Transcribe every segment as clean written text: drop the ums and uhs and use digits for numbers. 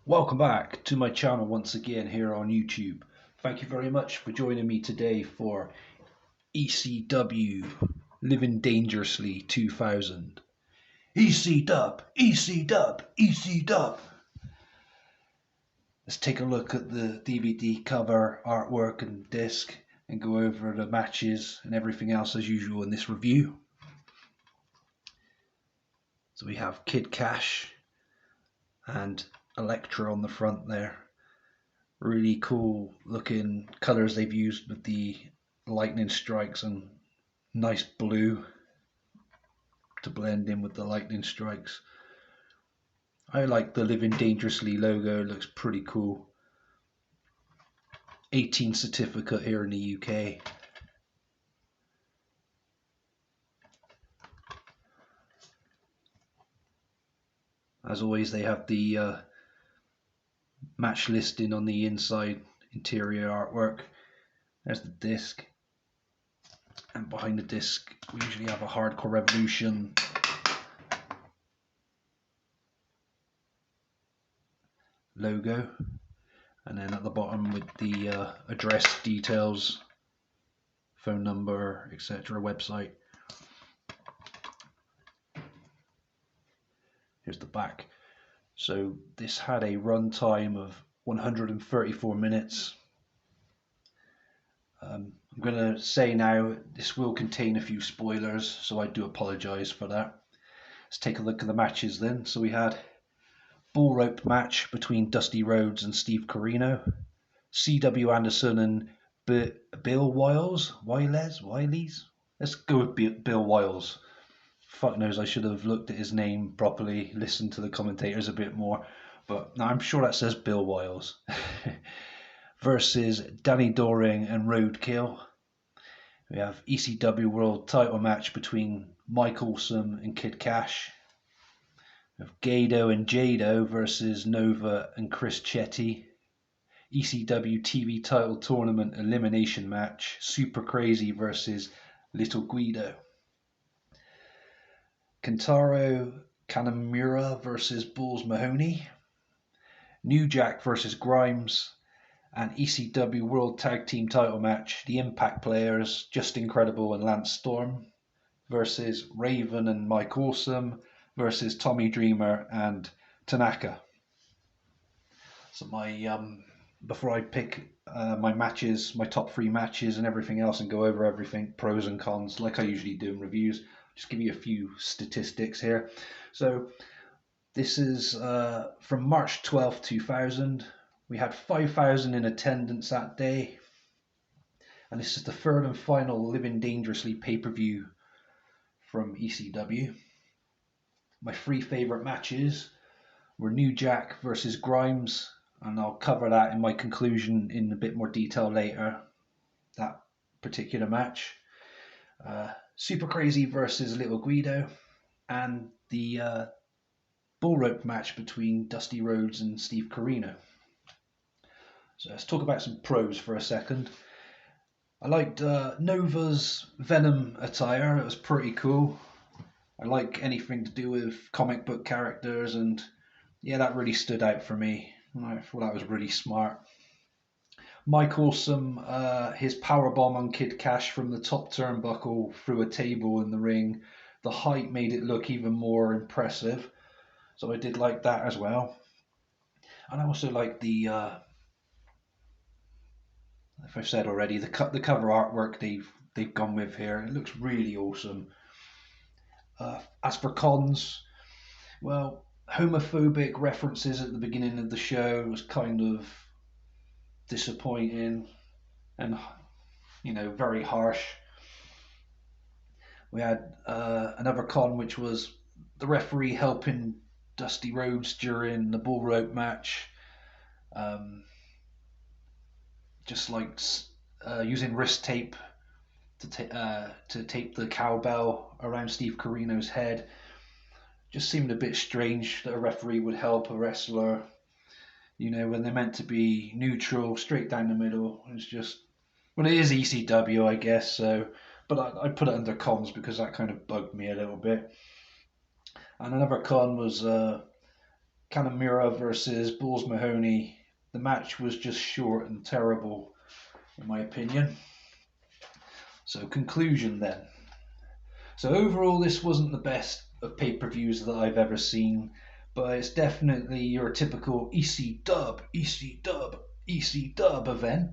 Welcome back to my channel once again here on YouTube. Thank you very much for joining me today for ECW Living Dangerously 2000. EC Dub. Let's take a look at the DVD cover, artwork and disc and go over the matches and everything else as usual in this review. So we have Kid Cash and Electra on the front there. Really cool looking colors they've used with the lightning strikes and nice blue to blend in with the lightning strikes. I like the Living Dangerously logo, it looks pretty cool. 18 certificate here in the UK. As always, they have the match listing on the inside, interior artwork. There's the disc, and behind the disc we usually have a Hardcore Revolution logo, and then at the bottom with the address details, phone number, etc., website. Here's the back. So this had a run time of 134 minutes. I'm going to say now this will contain a few spoilers, so I do apologise for that. Let's take a look at the matches then. So we had bull rope match between Dusty Rhodes and Steve Corino, C.W. Anderson and Bill Wiles. Let's go with Bill Wiles. Fuck knows, I should have looked at his name properly, listened to the commentators a bit more, but I'm sure that says Bill Wiles. Versus Danny Doring and Roadkill. We have ECW World Title match between Mike Awesome and Kid Cash. We have Gado and Jado versus Nova and Chris Chetti. ECW TV Title Tournament elimination match, Super Crazy versus Little Guido. Kentaro Kanamura versus Bulls Mahoney. New Jack versus Grimes. And ECW World Tag Team Title match, the Impact Players, Justin Credible and Lance Storm versus Raven and Mike Awesome versus Tommy Dreamer and Tanaka. So before I pick my matches, my top 3 matches and everything else, and go over everything, pros and cons, like I usually do in reviews, just give you a few statistics here. So this is from March 12th, 2000. We had 5,000 in attendance that day. And this is the third and final Living Dangerously pay-per-view from ECW. My 3 favourite matches were New Jack versus Grimes, and I'll cover that in my conclusion in a bit more detail later, that particular match. Super Crazy versus Little Guido, and the bull rope match between Dusty Rhodes and Steve Corino. So let's talk about some pros for a second. I liked Nova's Venom attire, it was pretty cool. I like anything to do with comic book characters, and yeah, that really stood out for me. I thought that was really smart. Mike Awesome, his powerbomb on Kid Cash from the top turnbuckle through a table in the ring. The height made it look even more impressive, so I did like that as well. And I also like the, if I've said already, the cover artwork they've gone with here. It looks really awesome. As for cons, well, homophobic references at the beginning of the show was kind of disappointing and, you know, very harsh. We had another con, which was the referee helping Dusty Rhodes during the bull rope match, just like using wrist tape to tape the cowbell around Steve Corino's head. Just seemed a bit strange that a referee would help a wrestler, you know, when they're meant to be neutral, straight down the middle. It's just, well, it is ECW, I guess, so, but I put it under cons because that kind of bugged me a little bit. And another con was Kanemaru versus Bulls Mahoney. The match was just short and terrible, in my opinion. So conclusion then. So overall, this wasn't the best of pay-per-views that I've ever seen, but it's definitely your typical EC dub event.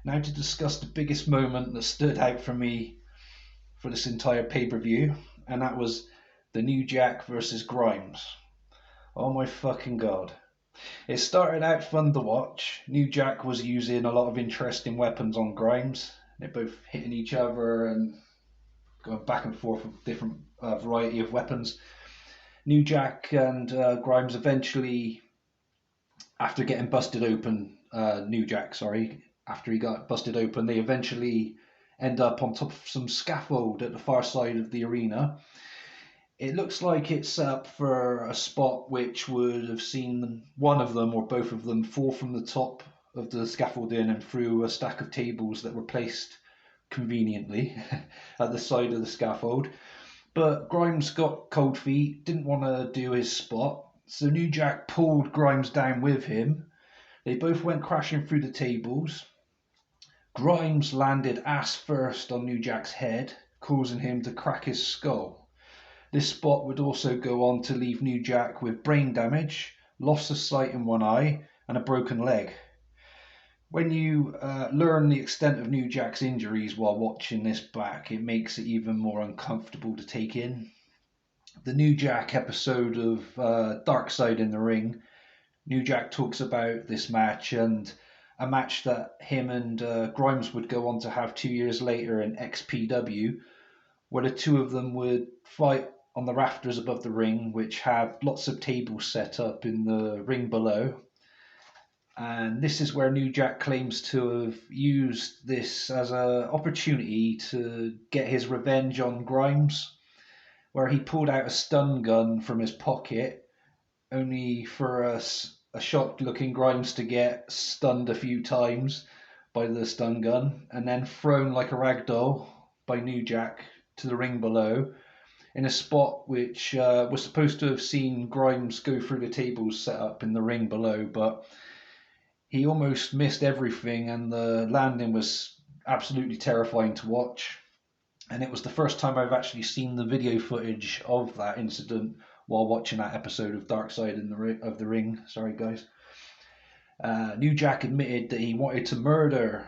Now to discuss the biggest moment that stood out for me for this entire pay-per-view, and that was the New Jack versus Grimes. Oh my fucking god. It started out fun to watch. New Jack was using a lot of interesting weapons on Grimes. They're both hitting each other and going back and forth with different variety of weapons. New Jack and Grimes eventually, after getting busted open, after he got busted open, they eventually end up on top of some scaffold at the far side of the arena. It looks like it's set up for a spot which would have seen one of them or both of them fall from the top of the scaffolding and through a stack of tables that were placed conveniently at the side of the scaffold. But Grimes got cold feet, didn't want to do his spot, so New Jack pulled Grimes down with him. They both went crashing through the tables. Grimes landed ass first on New Jack's head, causing him to crack his skull. This spot would also go on to leave New Jack with brain damage, loss of sight in one eye, and a broken leg. When you learn the extent of New Jack's injuries while watching this back, it makes it even more uncomfortable to take in. The New Jack episode of Dark Side in the Ring, New Jack talks about this match and a match that him and Grimes would go on to have 2 years later in XPW, where the two of them would fight on the rafters above the ring, which have lots of tables set up in the ring below. And this is where New Jack claims to have used this as an opportunity to get his revenge on Grimes, where he pulled out a stun gun from his pocket, only for a shocked-looking Grimes to get stunned a few times by the stun gun, and then thrown like a rag doll by New Jack to the ring below, in a spot which was supposed to have seen Grimes go through the tables set up in the ring below, but he almost missed everything, and the landing was absolutely terrifying to watch. And it was the first time I've actually seen the video footage of that incident while watching that episode of Dark Side of the Ring. Sorry, guys. New Jack admitted that he wanted to murder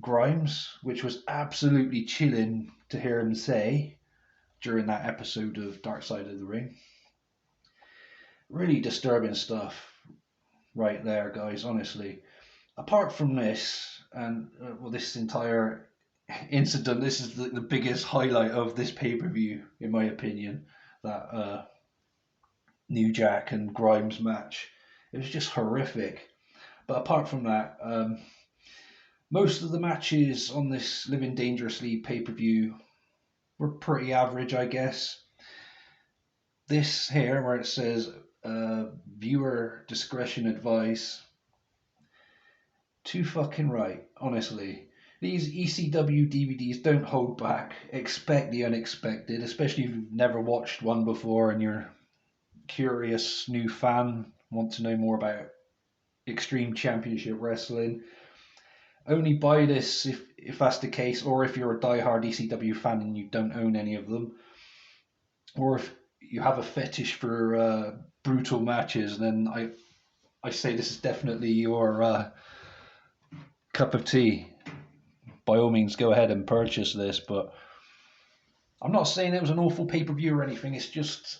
Grimes, which was absolutely chilling to hear him say during that episode of Dark Side of the Ring. Really disturbing stuff right there, guys, honestly. Apart from this, and this entire incident, this is the biggest highlight of this pay-per-view, in my opinion, that New Jack and Grimes match. It was just horrific. But apart from that, most of the matches on this Living Dangerously pay-per-view were pretty average, I guess. This here, where it says viewer discretion advice, too fucking right, honestly. These ECW DVDs don't hold back. Expect the unexpected, especially if you've never watched one before and you're curious new fan, want to know more about Extreme Championship Wrestling. Only buy this if that's the case, or if you're a diehard ECW fan and you don't own any of them, or if you have a fetish for brutal matches, then I say this is definitely your cup of tea. By all means, go ahead and purchase this, but I'm not saying it was an awful pay-per-view or anything. It's just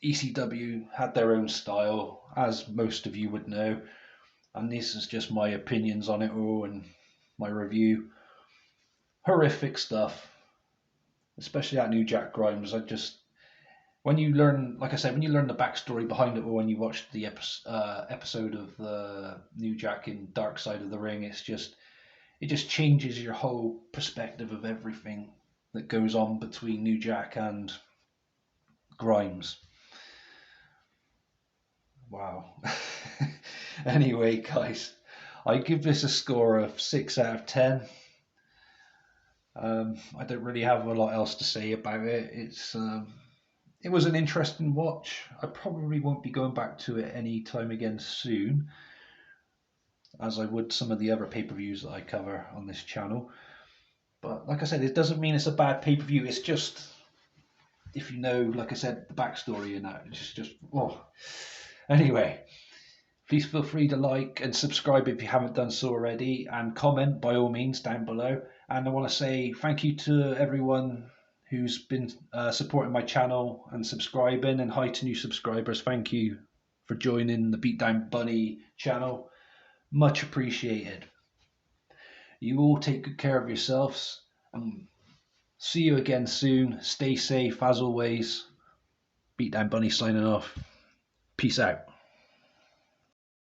ECW had their own style, as most of you would know, and this is just my opinions on it all and my review. Horrific stuff, especially that New Jack Grimes. When you learn, like I said, when you learn the backstory behind it all, when you watch the episode of the New Jack in Dark Side of the Ring, it just changes your whole perspective of everything that goes on between New Jack and Grimes. Wow. Anyway, guys, I give this a score of 6 out of 10. I don't really have a lot else to say about it. it was an interesting watch. I probably won't be going back to it any time again soon, as I would some of the other pay-per-views that I cover on this channel. But like I said, it doesn't mean it's a bad pay-per-view. It's just, if you know, like I said, the backstory and that, it's just, oh. Anyway, please feel free to like and subscribe if you haven't done so already, and comment by all means down below. And I want to say thank you to everyone who's been supporting my channel and subscribing, and hi to new subscribers. Thank you for joining the Beatdown Bunny channel. Much appreciated. You all take good care of yourselves, and see you again soon. Stay safe as always. Beatdown Bunny signing off. Peace out.